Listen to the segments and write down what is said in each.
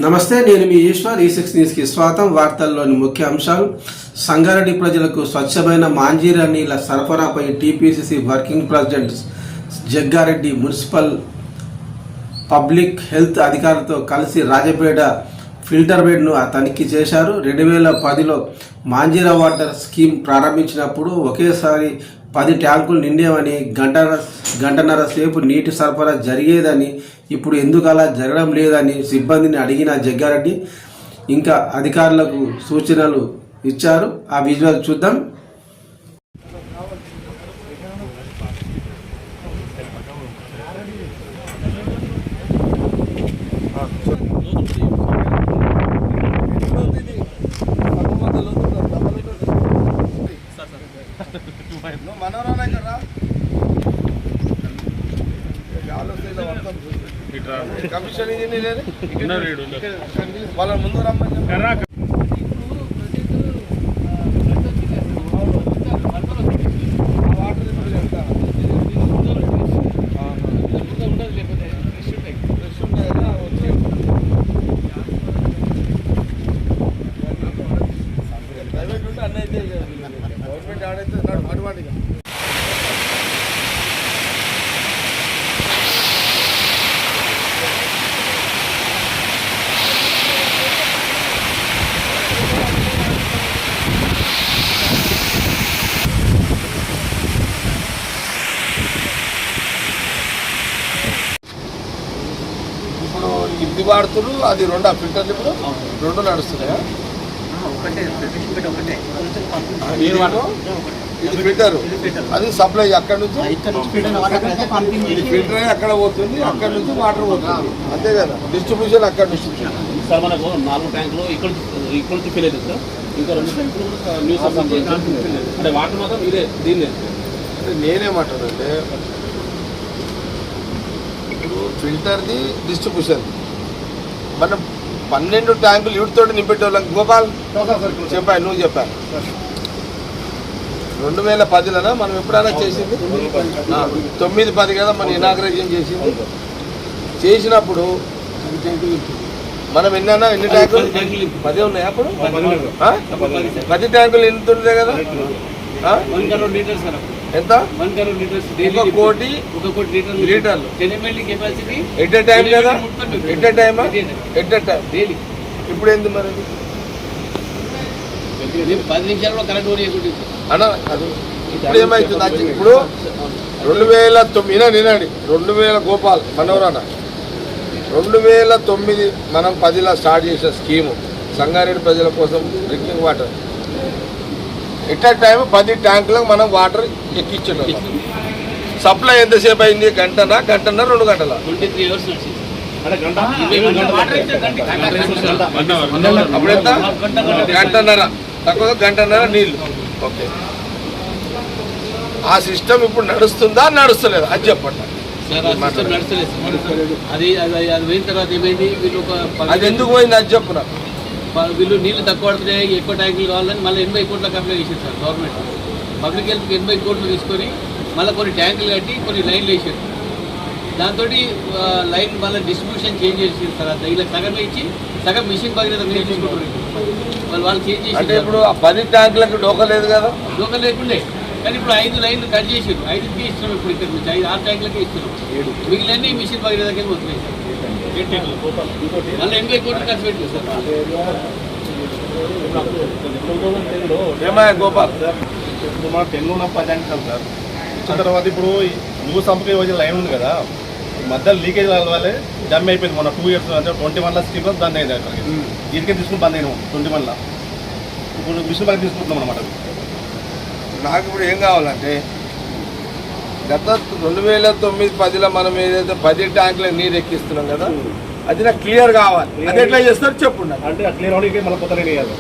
నమస్తే, నేను మీ Eshwar. E6 news కి స్వాగతం. వార్తల్లోని ముఖ్య అంశాలు. సంగారెడ్డి ప్రజలకు స్వచ్ఛమైన మాంజీరా నీళ్ల సరఫరాపై TPCC working president Jaggareddy municipal public health అధికారులతో కలిసి రాజపేట ఫిల్టర్ బెడ్ను తనిఖీ చేశారు. 2010లో మాంజీరా వాటర్ స్కీమ్ ప్రారంభించినప్పుడు ఒకేసారి 10 ట్యాంకులు నిండేవని, గంటన్నర సేపు నీటి సరఫరా జరిగేదని, ఇప్పుడు ఎందుకు అలా జరగడం లేదని సిబ్బందిని అడిగిన జగ్గారెడ్డి ఇంకా అధికారులకు సూచనలు ఇచ్చారు. ఆ విజువల్ చూద్దాం. కమిషన్ వాళ్ళ ముందు రమ్మని ప్రైవేట్ ఉంటే అన్నీ అయితే గవర్నమెంట్ ఆడైతే అటువంటిగా ఇది వాడుతున్నారు. అది రెండు ఫిల్టర్లు ఇప్పుడు రెండు నడుస్తున్నాయా? ఇది ఫిల్టర్, అది సప్లై అక్కడ నుంచి ఇది ఫిల్టర్ అయి అక్కడ పోతుంది, అక్కడ నుంచి వాటర్ పోతుంది, అంతే కదా. డిస్ట్రిబ్యూషన్ అక్కడ నుంచి సార్ మనకు 4 ట్యాంకులు ఇక్కడ నుంచి ఫిల్ అవుతుంది సార్. ఇంకా 2 ట్యాంకులు న్యూస్ అంటే వాటర్ మాత్రం ఇదే దీన్ని. అంటే నేనేమంటానంటే ఇప్పుడు ఫిల్టర్ది డిస్ట్రిబ్యూషన్ మనం 12 ట్యాంకులు వీటితో నింపెట్టేవాళ్ళం. గోపాల్ చెప్పాను, నువ్వు చెప్పాను. 2010లోనా మనం ఎప్పుడైనా చేసింది? 9-10 కదా మనం ఇనాగ్రేషన్ చేసింది. చేసినప్పుడు మనం ఎన్ని ట్యాంకులు? 10 ఉన్నాయి అప్పుడు. 10 ట్యాంకులు ఎంత ఉండే కదా? ఎంత? 1 కోటి లీటర్లు ఎట్ ఎ టైం కదా? ఎట్ ఎ టైమా? At a time. ఇప్పుడు ఏంది మరి? 10 నిమిషాల్లో కరెంట్ అన్న అది ఇప్పుడు ఏమవుతుంది? ఇప్పుడు 2009 నినాడి 2000 గోపాల్ మనోరన్న 2009 మనం 10లో స్టార్ట్ చేసిన స్కీము సంగారెడ్డి ప్రజల కోసం drinking water. At a time 10 ట్యాంకులకు మనం వాటర్ ఎక్కించున్నాం. సప్లై ఎంతసేపు అయింది? గంటన్నర 2 గంటల? 23 అవర్స్. అప్పుడు ఎంత? గంటన్నర, తక్కువ గంటన్నర నీళ్ళు. ఓకే, ఆ సిస్టమ్ ఇప్పుడు నడుస్తుందా నడుస్తలేదు అది చెప్పండి. అది ఎందుకు పోయింది అది చెప్పు నాకు. వీళ్ళు నీళ్లు తక్కువ పడుతున్నాయి, ఎక్కువ ట్యాంకులు కావాలని మళ్ళీ 80 కోట్లకు అప్లై చేశారు సార్ గవర్నమెంట్. పబ్లిక్ హెల్త్కి 80 కోట్లు తీసుకొని మళ్ళీ కొన్ని ట్యాంకులు కట్టి కొన్ని లైన్లు వేసారు. దాంతో లైన్ మళ్ళీ డిస్ట్రిబ్యూషన్ చేంజ్ చేసారు సార్. అంతా ఇలా సగం ఇచ్చి సగం మిషన్ భగీరథ మీరు తీసుకుంటారు. వాళ్ళు చేంజ్ చేసి అంటే ఇప్పుడు ఆ 10 ట్యాంకులకు డోకలేదు కదా? డోక లేకుండే, కానీ ఇప్పుడు 5 లైన్లు కట్ చేసారు. 5కి ఇస్తున్నాం ఇప్పుడు. ఇక్కడ నుంచి 6 ట్యాంకులకే ఇస్తున్నాం. మిగిలిన మిషన్ భగీరథకే పోతున్నాయి సార్. మళ్ళీ 80 కోట్లు ఖర్చు పెట్టారు సార్. ఏమయ్యా గోపాల్? మన 10 10 సార్. వచ్చిన తర్వాత ఇప్పుడు నువ్వు సంపకే వచ్చే లైన్ ఉంది కదా, మధ్యలో లీకేజ్ వల్లే డమ్ అయిపోయింది. మొన్న 2 ఇయర్స్ అంటే 21లో స్కీమ్ బంద్ అయింది. అక్కడికి దీనికే తీసుకుని బంద్ అయినాం 21లో. ఇప్పుడు మిషన్ బాగా తీసుకుంటున్నాం అనమాట. నాకు ఇప్పుడు ఏం కావాలంటే గత 2009-10లో మనం ఏదైతే 10 ట్యాంకుల నీరు ఎక్కిస్తున్నాం కదా, అది నాకు క్లియర్ కావాలి. అది ఎట్లా చేస్తారు చెప్పు. అంటే క్లియర్ అవడానికి మళ్ళీ కొత్త లైన్ వేయాలి.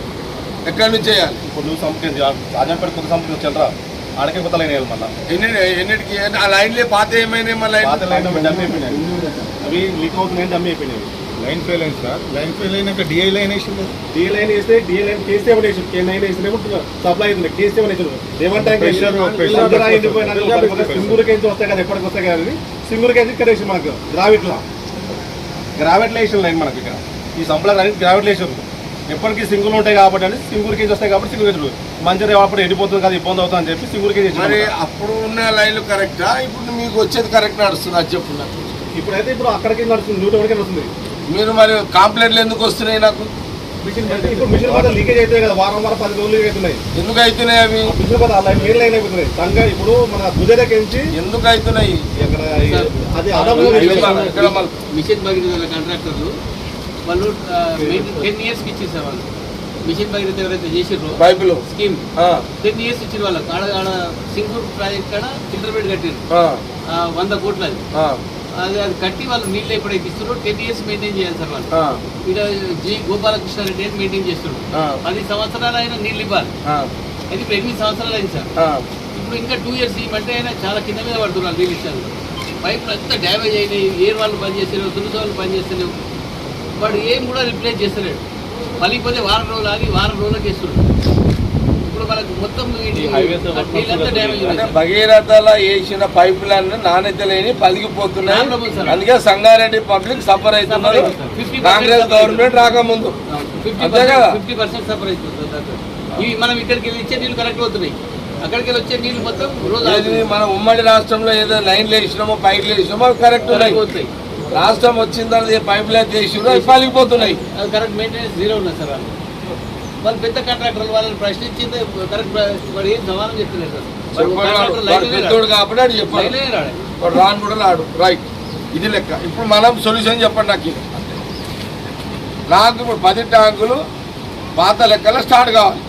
ఎక్కడి నుంచి చేయాలి? ఇప్పుడు నువ్వు సంపకే రాజంపేట కొత్త సంపకి వచ్చారా, ఆడకే కొత్త లైన్ వేయాలి. మళ్ళీ ఎన్నిటికి ఆ లైన్లే పాత ఏమైనా మళ్ళీ పాత లైన్ డమ్ అయిపోయినాయి. అవి లీక్ అవుతున్నాయి, డమ్ అయిపోయినాయి. లైన్ ఫెయిల్ అయింది సార్. లైన్ ఫెయిల్ అయినాక డిఐ లైన్ వేసింది. డిఐ లైన్ వేస్తే డిఐ లైన్ కేసీ వేసి K9 వేసినేమో సప్లై అవుతుంది. కేసీ వేసారు ఏమంటే సింగూరుకి వస్తాయి కదా, ఎప్పటికి వస్తాయి కదా. సింగూరుకి ఇక్కడ వేసి మనకు గ్రావిట్లో వేసిన లైన్ మనకి ఇక్కడ ఈ సంపలకు అన్ని గ్రావిటీ వేసారు. ఎప్పటికీ సింగుల్ ఉంటాయి కాబట్టి అని సింగుల్ కేజీ వస్తాయి కాబట్టి సింగుల్ కేజీ మంచిగా అప్పుడు ఎండిపోతుంది కదా ఇబ్బంది అవుతుంది అని చెప్పి సింగుల్ కేజీ మరి అప్పుడు ఉన్న లైన్లు కరెక్టా, ఇప్పుడు మీకు వచ్చేది కరెక్ట్ నడుస్తుంది అది చెప్పు నాకు. ఇప్పుడైతే ఇప్పుడు అక్కడికి నడుస్తుంది 101కి నడుస్తుంది. మీరు మరి కాంప్లైంట్లు ఎందుకు వస్తున్నాయి నాకు? ఇప్పుడు మిషన్ పట్ల లీకేజ్ అవుతాయి కదా, వారం 10 రోజులు లీక్ అవుతున్నాయి. ఎందుకు అవుతున్నాయి అవి? మిషన్ పట్ల అలా నీళ్ళు లైన్ అయిపోతున్నాయి. సంగా ఇప్పుడు మన గుజరాత్ ఎందుకు అవుతున్నాయి? అది ఇక్కడ మిషన్ భగీరథ కాంట్రాక్టర్లు వాళ్ళు 10 ఇయర్స్కి ఇచ్చేసారు. వాళ్ళు మిషన్ భగీరథ ఎవరైతే చేసిర్రో పైపులు స్కీమ్ 10 ఇయర్స్ ఇచ్చిన వాళ్ళకి ఆడ సింగూర్ ప్రాజెక్ట్ కాడ ఇంటర్మీడియట్ కట్టారు 100 కోట్లు. అది కట్టి వాళ్ళు నీళ్ళు ఎప్పుడైతే ఇస్తున్నారో 10 ఇయర్స్ మెయింటైన్ చేయాలి సార్ వాళ్ళు. ఇక్కడ జి గోపాలకృష్ణారెడ్డి అని మెయింటైన్ చేస్తున్నారు. 10 సంవత్సరాలు అయినా నీళ్ళు ఇవ్వాలి. అది ఇప్పుడు 8 సంవత్సరాలు అయింది సార్. ఇప్పుడు ఇంకా 2 ఇయర్స్ ఇవ్వమంటే ఆయన చాలా కింద మీద పడుతున్నారు నీళ్ళు ఇచ్చారు. పైపులు అంతా డ్యామేజ్ అయినాయి, ఏర్ వాళ్ళు పని చేస్తలేవు, దురుసు వాళ్ళు పని చేస్తలేవు. వాడు ఏం కూడా రిప్లేస్ చేస్తలేడు. పలిగిపోతే వారం రోజులు ఆగి వారం రోజులకు చేస్తున్నాడు. ఇప్పుడు మనకు మొత్తం నీళ్ళంతా డ్యామేజ్ అంటే భగీరథలో వేసిన పైపులన్నీ నాణ్యత లేని పలిగిపోతున్నాయి. అందుకే సంగారెడ్డి పబ్లిక్ సఫర్ అవుతున్నారు కాంగ్రెస్ గవర్నమెంట్ రాకముందు. 50% సఫర్ అవుతుంది. ఇవి మనం ఇక్కడికి వెళ్ళి ఇచ్చే నీళ్ళు కరెక్ట్ అవుతున్నాయి, అక్కడికి వెళ్ళి వచ్చే నీళ్ళు మొత్తం రోజు మన ఉమ్మడి రాష్ట్రంలో ఏదో లైన్లు వేసినామో పైపులు వేసినామో అవి కరెక్ట్ ఉన్నాయి. రాష్ట్రం వచ్చిన తర్వాత పైప్ లైన్ చేసినా అవి పలిగిపోతున్నాయి. అది కరెక్ట్ మెయింటెనెన్స్ జీరో ఉన్నాయి సార్. వాళ్ళు పెద్ద కాంట్రాక్టర్లు వాళ్ళని ప్రశ్నించింది కరెక్ట్ వాడు ఏం సమానం చెప్తలేదు సార్. పెద్దోడు కాబట్టి అది చెప్పాలి, వాడు రాను కూడా రాడు. రైట్, ఇది లెక్క. ఇప్పుడు మనం సొల్యూషన్ చెప్పండి నాకు ఇప్పుడు 10 ట్యాంకులు పాత లెక్కలో స్టార్ట్ కావాలి.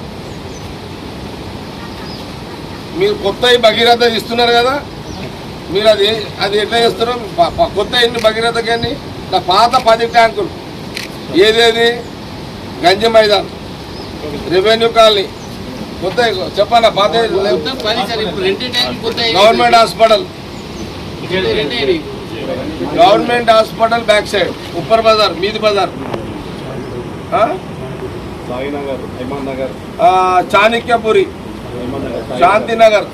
మీరు కొత్త భగీరథ ఇస్తున్నారు కదా, మీరు అది ఎట్లా చేస్తారు? కొత్త ఎన్ని భగీరథ కానీ నా పాత 10 ట్యాంకులు ఏదేది గంజ మైదాన్, రెవెన్యూ కాలనీ కొత్త చెప్పాలా? పాత government hospital, government hospital back side Uppar Bazar, మీది బజార్, చాణక్యపురి, శాంతినగర్.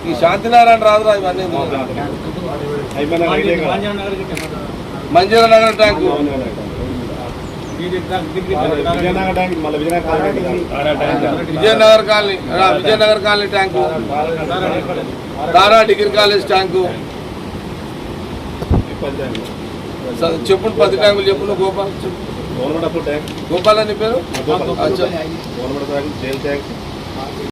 ఈ శాంతినగర్ అని రాదురా ఇవన్నీ. Manjira Nagar tank, Vijayanagar colony, Vijayanagar colony tank, Dara degree college tank. చెప్పు 10 ట్యాంకులు చెప్పు. నువ్వు గోపాల్ అని పేరు.